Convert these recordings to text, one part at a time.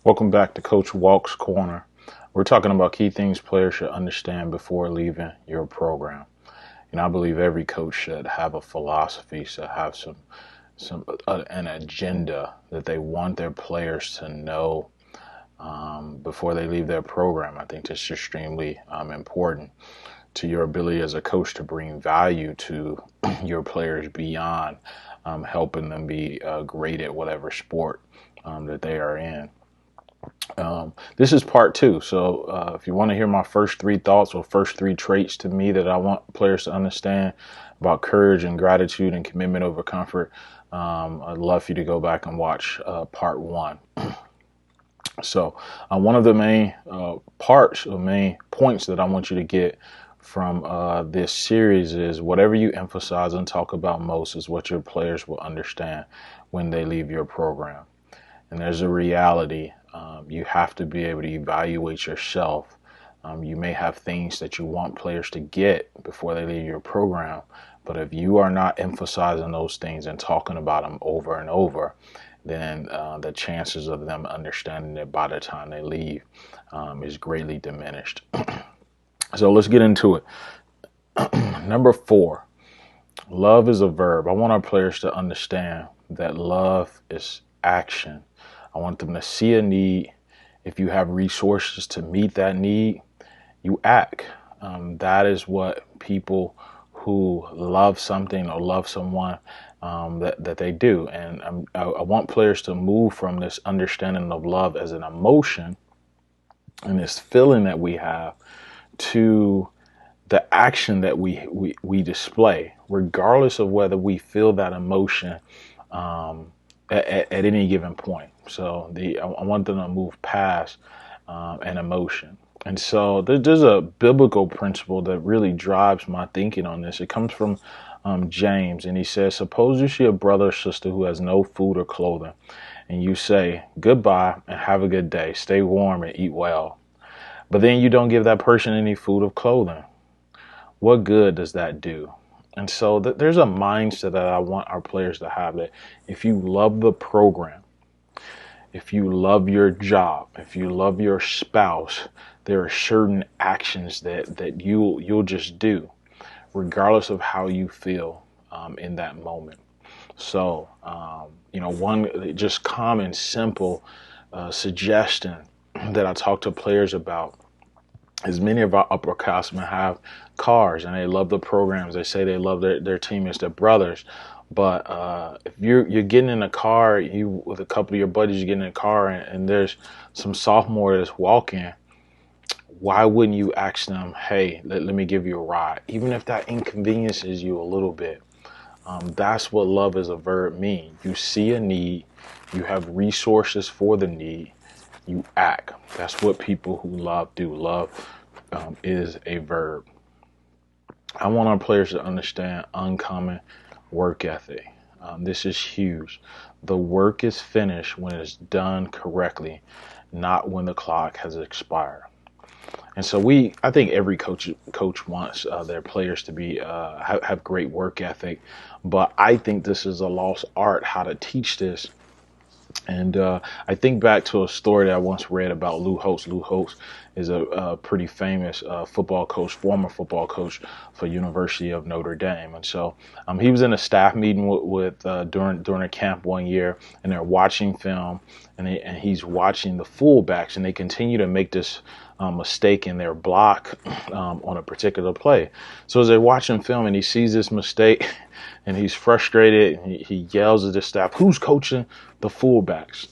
Welcome back to Coach Walk's Corner. We're talking about key things players should understand before leaving your program. And I believe every coach should have a philosophy, should have an agenda that they want their players to know before they leave their program. I think that's extremely important to your ability as a coach to bring value to your players beyond helping them be great at whatever sport that they are in. This is part two. So if you want to hear my first three thoughts or first three traits to me that I want players to understand about courage and gratitude and commitment over comfort, I'd love for you to go back and watch part one. So one of the main parts or main points that I want you to get from this series is whatever you emphasize and talk about most is what your players will understand when they leave your program. And there's a reality. You have to be able to evaluate yourself. You may have things that you want players to get before they leave your program, but if you are not emphasizing those things and talking about them over and over, then the chances of them understanding it by the time they leave is greatly diminished. So let's get into it. Number 4, love is a verb. I want our players to understand that love is action. I want them to see a need. If you have resources to meet that need, you act. That is what people who love something or love someone that they do. And I want players to move from this understanding of love as an emotion and this feeling that we have to the action that we display, regardless of whether we feel that emotion at any given point. So I want them to move past an emotion. And so there's a biblical principle that really drives my thinking on this. It comes from James, and he says, suppose you see a brother or sister who has no food or clothing, and you say, goodbye and have a good day. Stay warm and eat well. But then you don't give that person any food or clothing. What good does that do? And so there's a mindset that I want our players to have, that if you love the program, if you love your job, if you love your spouse, there are certain actions that you'll just do, regardless of how you feel in that moment. So, one just common, simple suggestion that I talk to players about is many of our upperclassmen have cars and they love the programs. They say they love their teammates, their brothers. But if you're getting in a car, you with a couple of your buddies, you get in a car and there's some sophomore that's walking, why wouldn't you ask them, hey, let me give you a ride? Even if that inconveniences you a little bit. That's what love as a verb means. You see a need, you have resources for the need, you act. That's what people who love do. Love is a verb. I want our players to understand uncommon work ethic. This is huge. The work is finished when it's done correctly, not when the clock has expired. And so I think every coach wants their players to be have great work ethic, but I think this is a lost art how to teach this. And I think back to a story that I once read about Lou Holtz. Lou Holtz is a pretty famous football coach, former football coach for University of Notre Dame. And so he was in a staff meeting during a camp one year, and they're watching film, and he's watching the fullbacks, and they continue to make this mistake in their block on a particular play. So as they're watching film, and he sees this mistake, and he's frustrated, and he yells at the staff, "Who's coaching the fullbacks?"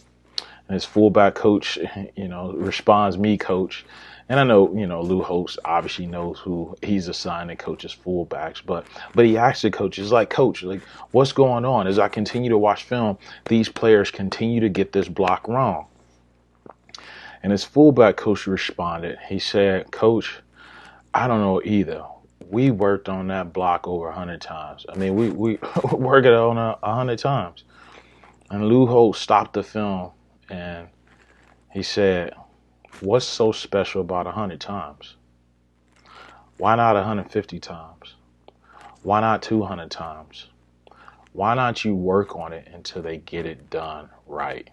And his fullback coach, responds, "Me, coach." And I know, Lou Holtz obviously knows who he's assigned to coach his fullbacks, but he asked the coach, he's like, "Coach, like, what's going on? As I continue to watch film, these players continue to get this block wrong." And his fullback coach responded. He said, "Coach, I don't know either. We worked on that block over 100 times. I mean, we worked it on 100 times." And Lou Holtz stopped the film and he said, "What's so special about 100 times? Why not 150 times? Why not 200 times? Why not you work on it until they get it done right?"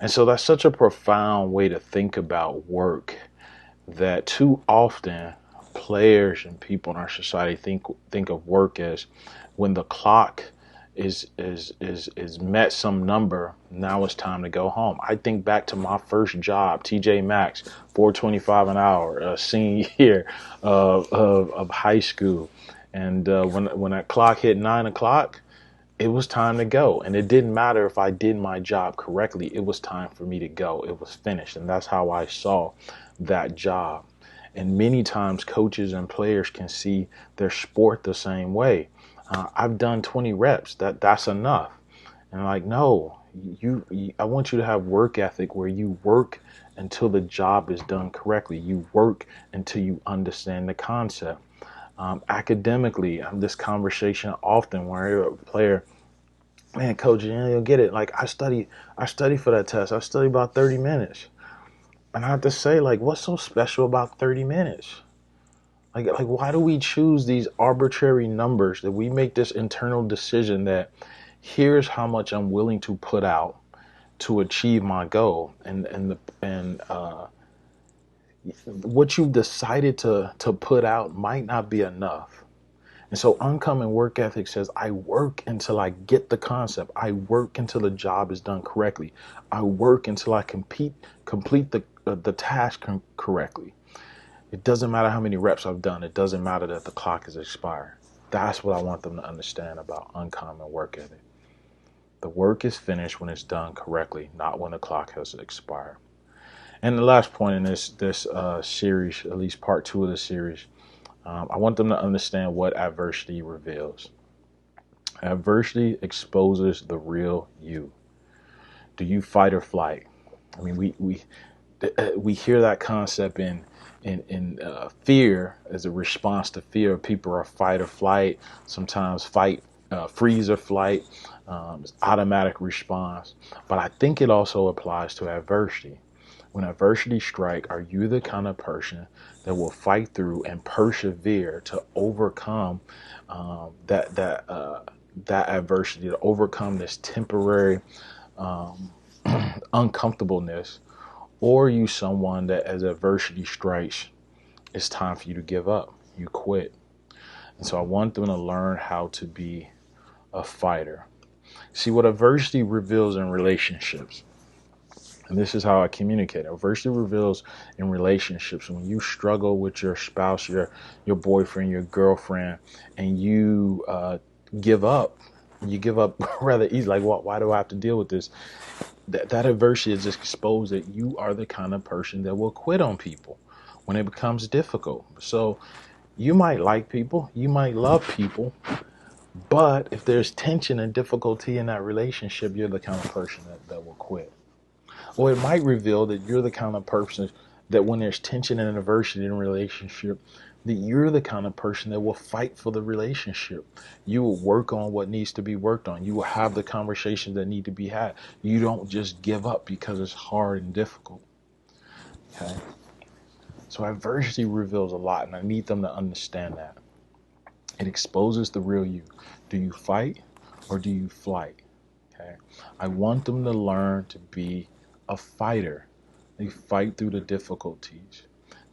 And so that's such a profound way to think about work that too often players and people in our society think of work as when the clock is met some number, now it's time to go home. I think back to my first job, TJ Maxx, $4.25 an hour, senior year of high school. And when that clock hit 9 o'clock, it was time to go. And it didn't matter if I did my job correctly. It was time for me to go. It was finished. And that's how I saw that job. And many times coaches and players can see their sport the same way. I've done 20 reps. That's enough. And I'm like, no, I want you to have work ethic where you work until the job is done correctly. You work until you understand the concept. Academically, this conversation often where a player, man, coach, you'll get it. Like I study for that test. I study about 30 minutes. And I have to say, like, what's so special about 30 minutes? Like, why do we choose these arbitrary numbers that we make this internal decision that here's how much I'm willing to put out to achieve my goal, and what you've decided to put out might not be enough. And so uncommon work ethic says, I work until I get the concept. I work until the job is done correctly. I work until I complete the task correctly. It doesn't matter how many reps I've done. It doesn't matter that the clock is expired. That's what I want them to understand about uncommon work ethic. The work is finished when it's done correctly, not when the clock has expired. And the last point in this series, at least part 2 of the series, I want them to understand what adversity reveals. Adversity exposes the real you. Do you fight or flight? I mean, we hear that concept in fear as a response to fear. People are fight or flight. Sometimes fight, freeze or flight. It's automatic response. But I think it also applies to adversity. When adversity strikes, are you the kind of person that will fight through and persevere to overcome that adversity, to overcome this temporary uncomfortableness? Or are you someone that as adversity strikes, it's time for you to give up, you quit? And so I want them to learn how to be a fighter. See, what adversity reveals in relationships, and this is how I communicate. Adversity reveals in relationships when you struggle with your spouse, your boyfriend, your girlfriend, and you give up. You give up rather easy. Like, why do I have to deal with this? That adversity is just exposed that you are the kind of person that will quit on people when it becomes difficult. So you might like people, you might love people, but if there's tension and difficulty in that relationship, you're the kind of person that will quit. Or it might reveal that you're the kind of person that when there's tension and adversity in a relationship, that you're the kind of person that will fight for the relationship. You will work on what needs to be worked on. You will have the conversations that need to be had. You don't just give up because it's hard and difficult. Okay? So adversity reveals a lot, and I need them to understand that. It exposes the real you. Do you fight or do you flight? Okay? I want them to learn to be a fighter. They fight through the difficulties.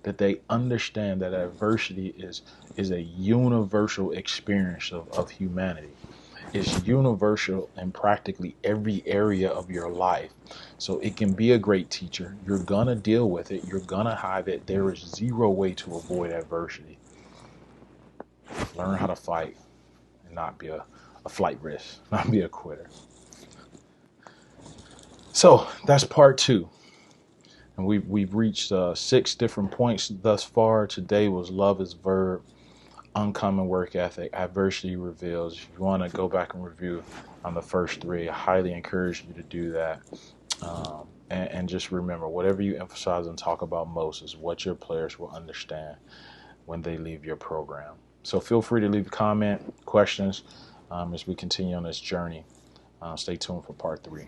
That they understand that adversity is a universal experience of humanity. It's universal in practically every area of your life. So it can be a great teacher. You're gonna deal with it. You're gonna have it. There is zero way to avoid adversity. Learn how to fight and not be a flight risk, not be a quitter. So that's part 2. And we've reached 6 different points thus far. Today was love is verb, uncommon work ethic, adversity reveals. If you want to go back and review on the first 3, I highly encourage you to do that. And just remember, whatever you emphasize and talk about most is what your players will understand when they leave your program. So feel free to leave a comment, questions as we continue on this journey. Stay tuned for part 3.